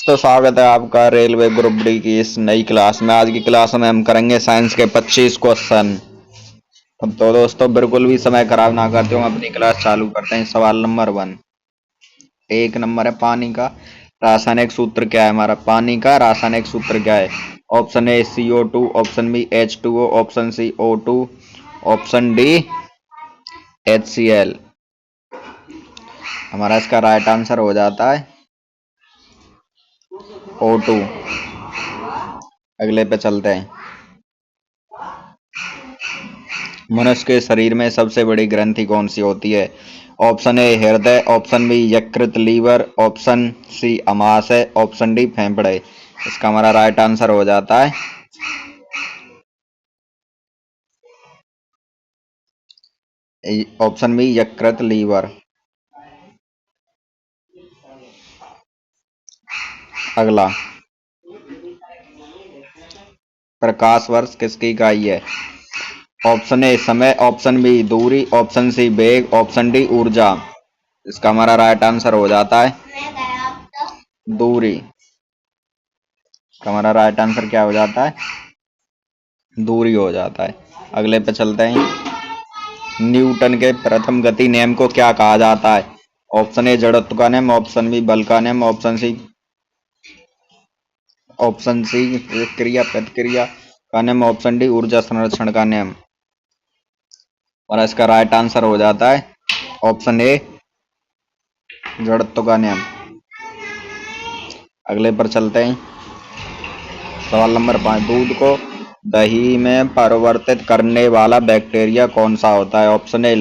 तो स्वागत है आपका रेलवे ग्रुप डी की इस नई क्लास में। आज की क्लास में हम करेंगे साइंस के 25 क्वेश्चन। तो दोस्तों बिल्कुल भी समय खराब ना करते हुए अपनी क्लास चालू करते हैं। सवाल नंबर 1। एक नंबर है पानी का रासायनिक सूत्र क्या है। हमारा पानी का रासायनिक सूत्र क्या है। Option A CO2, option B H2O, option C O2, option D HCl। हमारा इसका राइट आंसर हो जाता है O2। अगले पे चलते हैं। मनुष्य के शरीर में सबसे बड़ी ग्रंथि कौन सी होती है। ऑप्शन ए हृदय, ऑप्शन बी यकृत लीवर, ऑप्शन सी अमाशय, ऑप्शन डी फेफड़े। इसका हमारा राइट आंसर हो जाता है ऑप्शन बी यकृत लीवर। अगला, प्रकाश वर्ष किसकी इकाई है। ऑप्शन ए समय, ऑप्शन बी दूरी, ऑप्शन सी वेग, ऑप्शन डी ऊर्जा। इसका हमारा राइट आंसर हो जाता है दूरी। हमारा राइट आंसर क्या हो जाता है, दूरी हो जाता है। अगले पे चलते हैं। न्यूटन के प्रथम गति नियम को क्या कहा जाता है। ऑप्शन ए जड़त्व का नियम, ऑप्शन बी बल का नियम, ऑप्शन सी क्रिया प्रतिक्रिया का नियम, ऑप्शन डी ऊर्जा संरक्षण का नियम। और इसका राइट आंसर हो जाता है ऑप्शन ए जड़त्व का नियम। अगले पर चलते हैं। सवाल नंबर 5। दूध को दही में परिवर्तित करने वाला बैक्टीरिया कौन सा होता है। Option A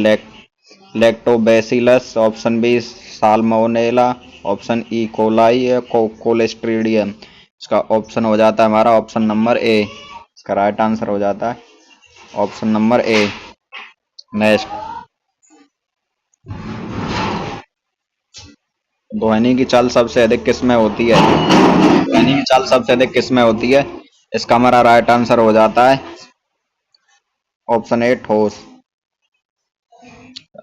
lactobacillus, option B salmonella, option E coli या कोलेस्ट्रीडियम। इसका ऑप्शन हो जाता है हमारा ऑप्शन नंबर ए। इसका राइट आंसर हो जाता है ऑप्शन नंबर ए नेक्स्ट। ध्वनि की चाल सबसे अधिक किस में होती है। ध्वनि की चाल सबसे अधिक किस में होती है। इसका हमारा राइट आंसर हो जाता है ऑप्शन ए ठोस।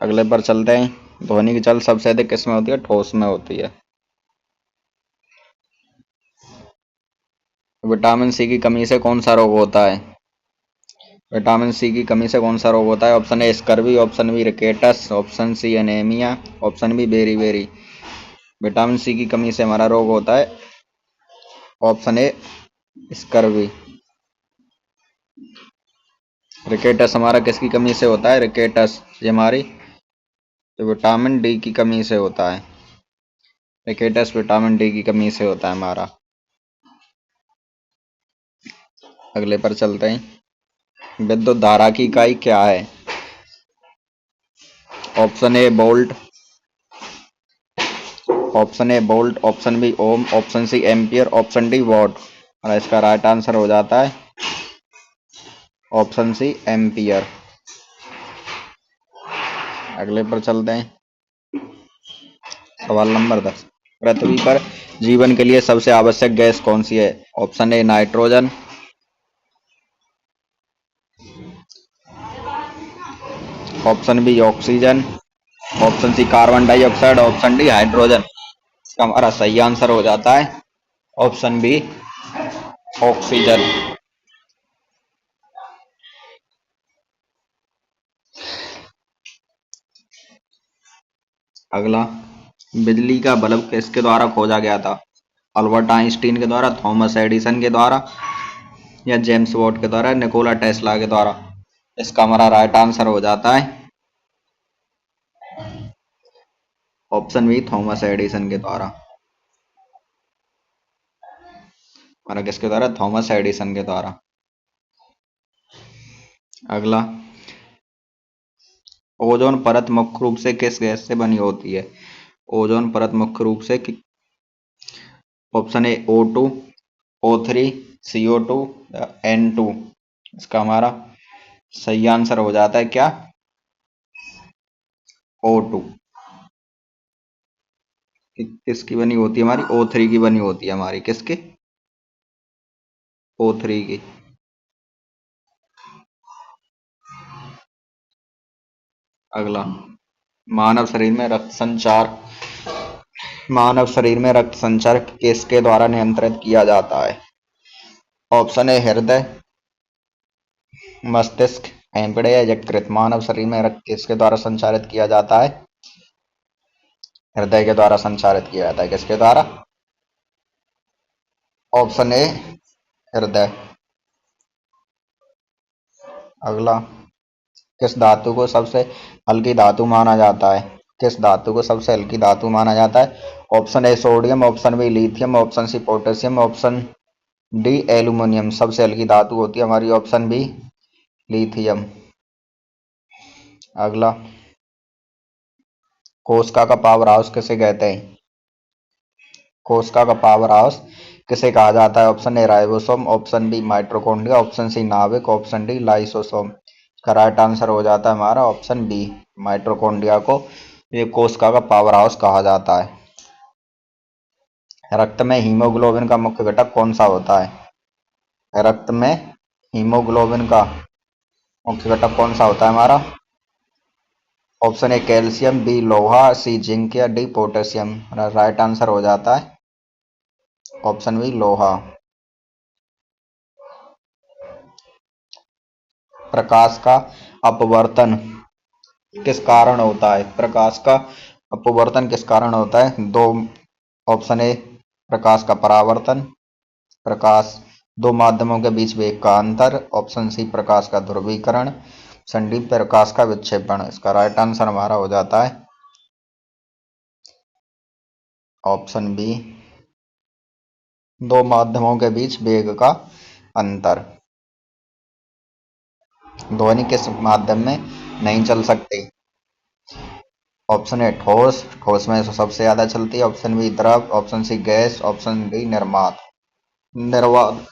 अगले पर चलते हैं। ध्वनि की चाल सबसे अधिक किस में होती है, ठोस में होती है। विटामिन सी की कमी से कौन सा रोग होता है। विटामिन सी की कमी से कौन सा रोग होता है। Option A scurvy, option B rickets, option C anaemia, option B beriberi. Vitamin C की कमी से हमारा रोग होता है ऑप्शन ए स्कर्वी। रिकेटस हमारा किसकी कमी से होता है। रिकेटस ये हमारी विटामिन डी की कमी से होता है। रिकेटस विटामिन डी की कमी से होता है हमारा। अगले पर चलते हैं। विद्युत धारा की इकाई क्या है। Option A volt, option B ohm, option C ampere, option D watt. और इसका राइट आंसर हो जाता है ऑप्शन सी एम्पियर। अगले पर चलते हैं। सवाल नंबर 10। पृथ्वी पर जीवन के लिए सबसे आवश्यक गैस कौन सी है। Option A nitrogen, option B oxygen, option C carbon dioxide, option D hydrogen. इसका हमारा सही आंसर हो जाता है ऑप्शन बी ऑक्सीजन। अगला, बिजली का बल्ब किसके द्वारा खोजा गया था। अल्बर्ट आइंस्टीन के द्वारा, थॉमस एडिसन के द्वारा या जेम्स वॉट के द्वारा, निकोला टेस्ला के द्वारा। इसका हमारा राइट आंसर हो जाता है ऑप्शन बी थॉमस एडिसन के द्वारा। हमारा किसके द्वारा, थॉमस एडिसन के द्वारा। अगला, ओजोन परत मुख्य रूप से किस गैस से बनी होती है। ओजोन परत मुख्य रूप से option A O2, O3, CO2 या N2। इसका हमारा सही आंसर हो जाता है क्या, O2। किसकी बनी होती है हमारी, O3 की बनी होती है हमारी। किसकी, O3 की। अगला, मानव शरीर में रक्त संचार मानव शरीर में रक्त संचार किसके द्वारा नियंत्रित किया जाता है? ऑप्शन ए हृदय, मस्तिष्क, फेफड़े या यकृत। मानव शरीर में रक्त किसके द्वारा संचारित किया जाता है? हृदय के द्वारा संचारित किया जाता है। किसके द्वारा? ऑप्शन ए हृदय। अगला, किस धातु को सबसे हल्की धातु माना जाता है? किस धातु को सबसे हल्की धातु माना जाता है? Option A sodium, option B lithium, option C potassium, option D aluminium. सबसे हल्की धातु होती है हमारी ऑप्शन बी लिथियम। अगला, कोशिका का पावर हाउस किसे कहते हैं? कोशिका का पावर हाउस किसे कहा जाता है? Option A ribosome, option B mitochondria, option C नाभिक, ऑप्शन डी लाइसोसोम। इसका राइट आंसर हो जाता है हमारा ऑप्शन बी माइटोकॉन्ड्रिया को ये कोशिका का पावर हाउस कहा जाता है। रक्त में हीमोग्लोबिन का मुख्य घटक कौन सा होता है? रक्त में हीमोग्लोबिन का मुख्य घटक कौन सा होता है हमारा? ऑप्शन ए कैल्शियम, बी लोहा, सी जिंक या डी पोटेशियम। राइट आंसर हो जाता है ऑप्शन बी लोहा। प्रकाश का अपवर्तन किस कारण होता है? प्रकाश का अपवर्तन किस कारण होता है? दो, ऑप्शन ए प्रकाश का परावर्तन, प्रकाश दो माध्यमों के बीच वेग का अंतर, ऑप्शन सी प्रकाश का ध्रुवीकरण, ऑप्शन डी प्रकाश का विक्षेपण। इसका राइट आंसर हमारा हो जाता है ऑप्शन बी दो माध्यमों के बीच वेग का अंतर। ध्वनि किस माध्यम में नहीं चल सकती? ऑप्शन ए ठोस, ठोस में सबसे ज्यादा चलती है, ऑप्शन बी द्रव, option C gas, option D निर्वात। निर्वात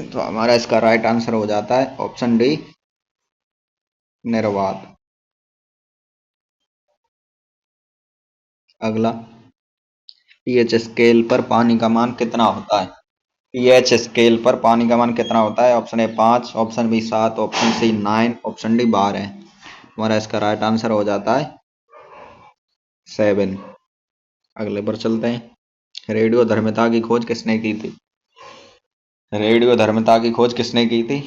तो हमारा इसका राइट आंसर हो जाता है ऑप्शन डी निर्वात। अगला, पीएच स्केल पर पानी का मान कितना होता है? पीएच स्केल पर पानी का मान कितना होता है? Option A 5, option B 7, option C 9, option D 12। हमारा इसका राइट आंसर हो जाता है 7। अगले पर चलते हैं। रेडियो धर्मिता की खोज किसने की थी? रेडियो धर्मिता की खोज किसने की थी?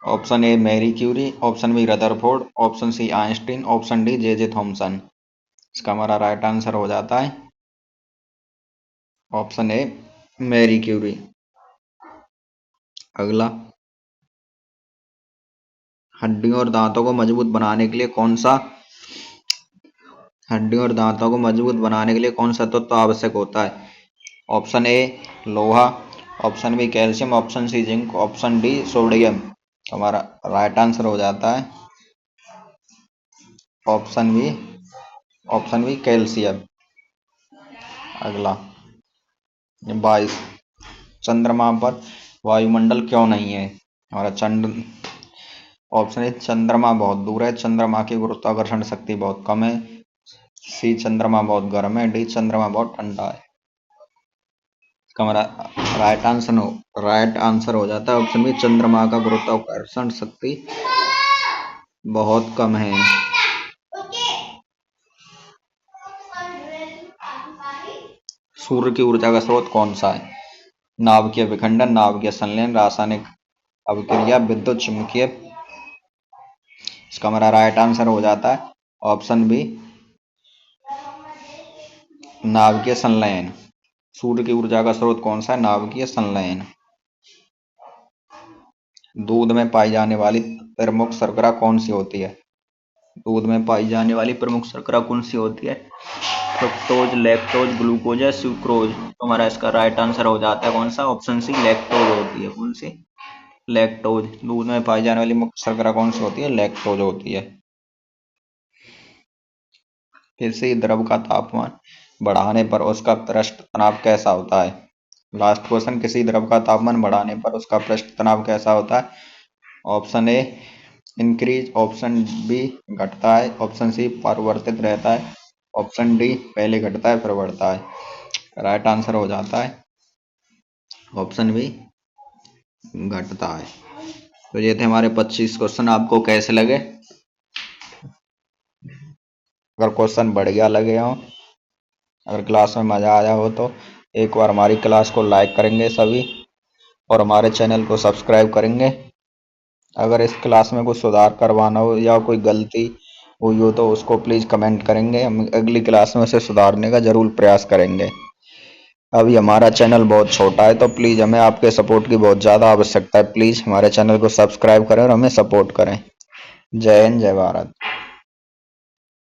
Option A Marie Curie, option B Rutherford, option C Einstein, option D J J Thomson. इसका हमारा राइट आंसर हो जाता है ऑप्शन ए मैरी क्यूरी। अगला, हड्डियों और दांतों को मजबूत बनाने के लिए कौन सा हड्डियों और दांतों को मजबूत बनाने के लिए कौन सा तत्व आवश्यक होता है? ऑप्शन ए लोहा, option B calcium, option C zinc, option D sodium. हमारा राइट आंसर हो जाता है ऑप्शन बी कैल्शियम। अगला, 22, चंद्रमा पर वायुमंडल क्यों नहीं है? हमारा चंद्र ऑप्शन ए चंद्रमा बहुत दूर है, चंद्रमा की गुरुत्वाकर्षण शक्ति बहुत कम है, सी चंद्रमा बहुत गर्म है, डी चंद्रमा बहुत ठंडा है। इसका हमारा राइट आंसर हो जाता है ऑप्शन बी चंद्रमा का गुरुत्वाकर्षण शक्ति बहुत कम है। सूर्य की ऊर्जा का स्रोत कौन सा है? नाभिकीय विखंडन, नाभिकीय संलयन, रासायनिक अभिक्रिया, विद्युत चुम्बकीय। इसका हमारा राइट आंसर हो जाता है ऑप्शन बी नाभिकीय संलयन। सूर्य की ऊर्जा का स्रोत कौन सा है? नाभिकीय संलयन। दूध में पाई जाने वाली प्रमुख शर्करा कौन सी होती है? दूध में पाई जाने वाली प्रमुख शर्करा कौन सी होती है? फ्रुक्टोज, लैक्टोज, ग्लूकोज या सुक्रोज। तो हमारा इसका राइट आंसर हो जाता है कौन सा? ऑप्शन सी लैक्टोज होती है। कौन सी? लैक्टोज। दूध में पाई जाने वाली मुख्य शर्करा कौन सी होती है? लैक्टोज होती है। किसी द्रव का तापमान बढ़ाने पर उसका पृष्ठ तनाव कैसा होता है? लास्ट क्वेश्चन, किसी द्रव का तापमान बढ़ाने पर उसका पृष्ठ तनाव कैसा होता है? Option A increase, option B घटता है, ऑप्शन सी परिवर्तित रहता है, ऑप्शन डी पहले घटता है फिर बढ़ता है। राइट आंसर हो जाता है ऑप्शन बी घटता है। तो ये थे हमारे 25 क्वेश्चन। आपको कैसे लगे? अगर क्वेश्चन बढ़िया लगे हो अगर क्लास में मज़ा आया हो तो एक बार हमारी क्लास को लाइक करेंगे सभी और हमारे चैनल को सब्सक्राइब करेंगे। अगर इस क्लास में कुछ सुधार करवाना हो या कोई गलती हुई हो तो उसको प्लीज़ कमेंट करेंगे, हम अगली क्लास में उसे सुधारने का ज़रूर प्रयास करेंगे। अभी हमारा चैनल बहुत छोटा है तो प्लीज़ हमें आपके सपोर्ट की बहुत ज़्यादा आवश्यकता है। प्लीज़ हमारे चैनल को सब्सक्राइब करें और हमें सपोर्ट करें। जय हिंद, जय भारत।